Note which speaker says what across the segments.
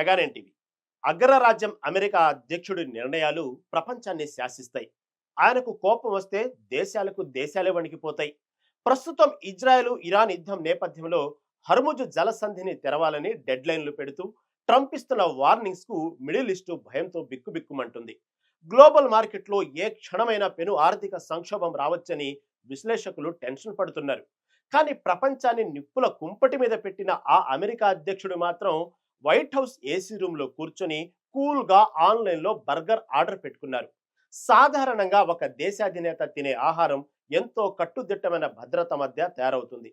Speaker 1: మెగానెన్ TV. అగ్రరాజ్యం America అధ్యక్షుడి నిర్ణయాలు ప్రపంచాన్ని శాసిస్తాయి. ఆయనకు కోపం వస్తే దేశాలకు దేశాలే వణికిపోతాయి. ప్రస్తుతం ఇజ్రాయెల్ ఇరాన్ యుద్ధం నేపథ్యంలో హర్ముజ్ జలసంధిని తెరవాలని డెడ్లైన్లు పెడుతూ ట్రంప్ ఇస్తున్న వార్నింగ్స్ కు మిడిల్ ఈస్ట్ భయంతో బిక్కుబిక్కుమంటుంది. గ్లోబల్ మార్కెట్లో ఏ క్షణమైన పెను ఆర్థిక సంక్షోభం రావచ్చని విశ్లేషకులు టెన్షన్ పడుతున్నారు. కానీ ప్రపంచాన్ని నిప్పుల కుంపటి మీద పెట్టిన ఆ అమెరికా అధ్యక్షుడు మాత్రం వైట్ హౌస్ ఏసీ రూమ్ లో కూర్చొని కూల్ గా ఆన్లైన్ లో బర్గర్ ఆర్డర్ పెట్టుకున్నారు. సాధారణంగా ఒక దేశాధినేత తినే ఆహారం ఎంతో కట్టుదిట్టమైన భద్రత మధ్య తయారవుతుంది.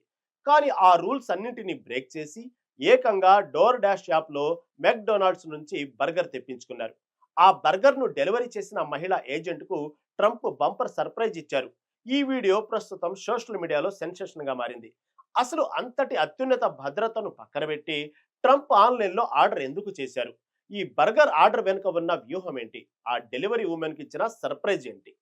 Speaker 1: కానీ ఆ రూల్స్ అన్నింటినీ బ్రేక్ చేసి ఏకంగా డోర్ డాష్ యాప్ లో మెక్డొనాల్డ్స్ నుంచి బర్గర్ తెప్పించుకున్నారు. ఆ బర్గర్ ను డెలివరీ చేసిన మహిళా ఏజెంట్ కు ట్రంప్ బంపర్ సర్ప్రైజ్ ఇచ్చారు. ఈ వీడియో ప్రస్తుతం సోషల్ మీడియాలో సెన్సేషన్ గా మారింది. అసలు అంతటి అత్యున్నత భద్రతను పక్కనబెట్టి ట్రంప్ ఆన్లైన్ లో ఆర్డర్ ఎందుకు చేశారు? ఈ బర్గర్ ఆర్డర్ వెనుక ఉన్న వ్యూహం ఏంటి? ఆ డెలివరీ ఉమెన్ కి ఇచ్చిన సర్ప్రైజ్ ఏంటి?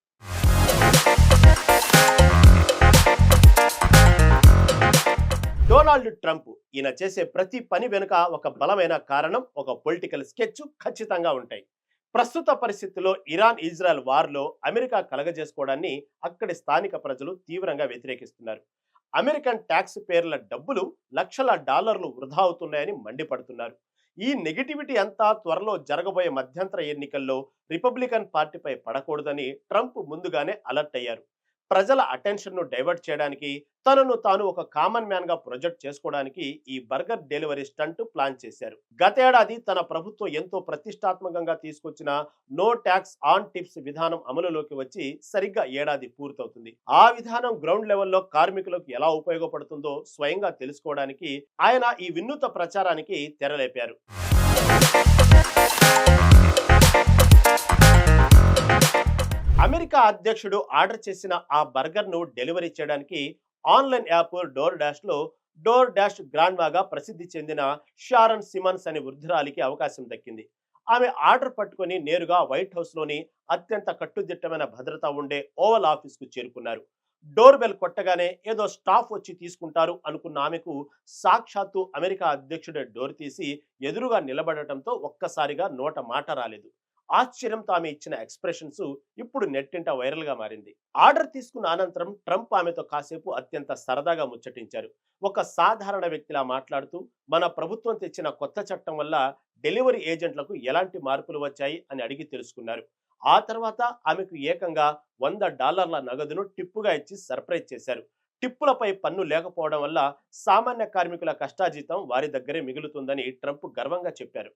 Speaker 1: డొనాల్డ్ ట్రంప్ ఈయన చేసే ప్రతి పని వెనుక ఒక బలమైన కారణం, ఒక పొలిటికల్ స్కెచ్ ఖచ్చితంగా ఉంటాయి. ప్రస్తుత పరిస్థితుల్లో ఇరాన్ ఇజ్రాయెల్ వార్లో అమెరికా కలగజేసుకోవడాన్ని అక్కడి స్థానిక ప్రజలు తీవ్రంగా వ్యతిరేకిస్తున్నారు. అమెరికన్ ట్యాక్స్ పేర్ల డబ్బులు లక్షల డాలర్లు వృధా అవుతున్నాయని మండిపడుతున్నారు. ఈ నెగిటివిటీ అంతా త్వరలో జరగబోయే మధ్యంతర ఎన్నికల్లో రిపబ్లికన్ పార్టీపై పడకూడదని ట్రంప్ ముందుగానే అలర్ట్ అయ్యారు. ప్రజల అటెన్షన్ ను డైవర్ట్ చేయడానికి, తనను తాను ఒక కామన్ మ్యాన్ గా ప్రొజెక్ట్ చేసుకోవడానికి ఈ బర్గర్ డెలివరీ స్టంట్ ప్లాన్ చేశారు. గతేడాది తన ప్రభుత్వం ఎంతో ప్రతిష్టాత్మకంగా తీసుకొచ్చిన నో ట్యాక్స్ ఆన్ టిప్స్ విధానం అమలులోకి వచ్చి సరిగ్గా ఏడాది పూర్తవుతుంది. ఆ విధానం గ్రౌండ్ లెవెల్లో కార్మికులకు ఎలా ఉపయోగపడుతుందో స్వయంగా తెలుసుకోవడానికి ఆయన ఈ వినూత్న ప్రచారానికి తెరలేపారు. అమెరికా అధ్యక్షుడు ఆర్డర్ చేసిన ఆ బర్గర్ ను డెలివరీ చేయడానికి ఆన్లైన్ యాప్ డోర్ డాష్ గ్రాండ్మాగా ప్రసిద్ధి చెందిన షారన్ సిమన్స్ అనే వృద్ధురాలికి అవకాశం దక్కింది. ఆమె ఆర్డర్ పట్టుకొని నేరుగా వైట్ హౌస్ లోని అత్యంత కట్టుదిట్టమైన భద్రత ఉండే ఓవల్ ఆఫీస్ కు చేరుకున్నారు. డోర్ బెల్ కొట్టగానే ఏదో స్టాఫ్ వచ్చి తీసుకుంటారు అనుకున్న ఆమెకు సాక్షాత్తు అమెరికా అధ్యక్షుడే డోర్ తీసి ఎదురుగా నిలబడటంతో ఒక్కసారిగా నోట మాట రాలేదు. ఆశ్చర్యంతో ఆమె ఇచ్చిన ఎక్స్ప్రెషన్స్ ఇప్పుడు నెట్టింట వైరల్ గా మారింది. ఆర్డర్ తీసుకున్న అనంతరం ట్రంప్ ఆమెతో కాసేపు అత్యంత సరదాగా ముచ్చటించారు. ఒక సాధారణ వ్యక్తిలా మాట్లాడుతూ మన ప్రభుత్వం తెచ్చిన కొత్త చట్టం వల్ల డెలివరీ ఏజెంట్లకు ఎలాంటి మార్పులు వచ్చాయి అని అడిగి తెలుసుకున్నారు. ఆ తర్వాత ఆమెకు ఏకంగా $100 నగదును టిప్పుగా ఇచ్చి సర్ప్రైజ్ చేశారు. టిప్పులపై పన్ను లేకపోవడం వల్ల సామాన్య కార్మికుల కష్టాజీతం వారి దగ్గరే మిగులుతుందని ట్రంప్ గర్వంగా చెప్పారు.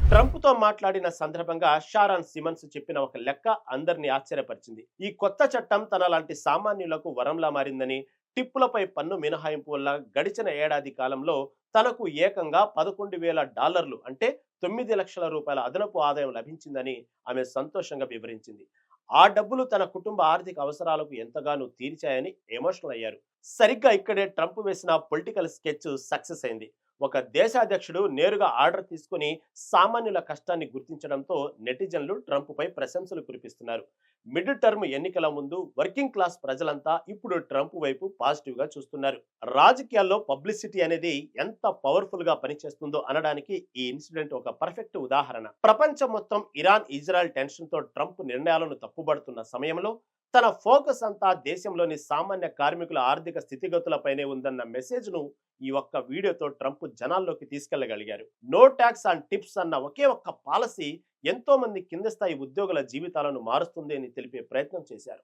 Speaker 1: ట్రంప్ తో మాట్లాడిన సందర్భంగా షారాన్ సిమన్స్ చెప్పిన ఒక లెక్క అందరినీ ఆశ్చర్యపరిచింది. ఈ కొత్త చట్టం తన లాంటి సామాన్యులకు వరంలా మారిందని, టిప్పులపై పన్ను మినహాయింపు వల్ల గడిచిన ఏడాది కాలంలో తనకు ఏకంగా $11,000 అంటే 9 లక్షల రూపాయల అదనపు ఆదాయం లభించిందని ఆమె సంతోషంగా వివరించింది. ఆ డబ్బులు తన కుటుంబ ఆర్థిక అవసరాలకు ఎంతగానో తీర్చాయని ఎమోషనల్ అయ్యారు. సరిగ్గా ఇక్కడే ట్రంప్ వేసిన పొలిటికల్ స్కెచ్ సక్సెస్ అయింది. ఒక దేశాధ్యక్షుడు నేరుగా ఆర్డర్ తీసుకుని సామాన్యుల కష్టాన్ని గుర్తించడంతో నెటిజన్లు ట్రంప్ పై ప్రశంసలు కురిపిస్తున్నారు. మిడ్ టర్మ్ ఎన్నికల ముందు వర్కింగ్ క్లాస్ ప్రజలంతా ఇప్పుడు ట్రంప్ వైపు పాజిటివ్ గా చూస్తున్నారు. రాజకీయాల్లో పబ్లిసిటీ అనేది ఎంత పవర్ఫుల్ గా పనిచేస్తుందో అనడానికి ఈ ఇన్సిడెంట్ ఒక పర్ఫెక్ట్ ఉదాహరణ. ప్రపంచం మొత్తం ఇరాన్ ఇజ్రాయెల్ టెన్షన్ తో ట్రంప్ నిర్ణయాలను తప్పుబడుతున్న సమయంలో తన ఫోకస్ అంతా దేశంలోని సామాన్య కార్మికుల ఆర్థిక స్థితిగతులపైనే ఉందన్న మెసేజ్ ను ఈ ఒక్క వీడియోతో ట్రంప్ జనాల్లోకి తీసుకెళ్లగలిగారు. నో ట్యాక్స్ ఆన్ టిప్స్ అన్న ఒకే ఒక్క పాలసీ ఎంతో మంది కింద స్థాయి ఉద్యోగుల జీవితాలను మారుస్తుంది అని తెలిపే ప్రయత్నం చేశారు.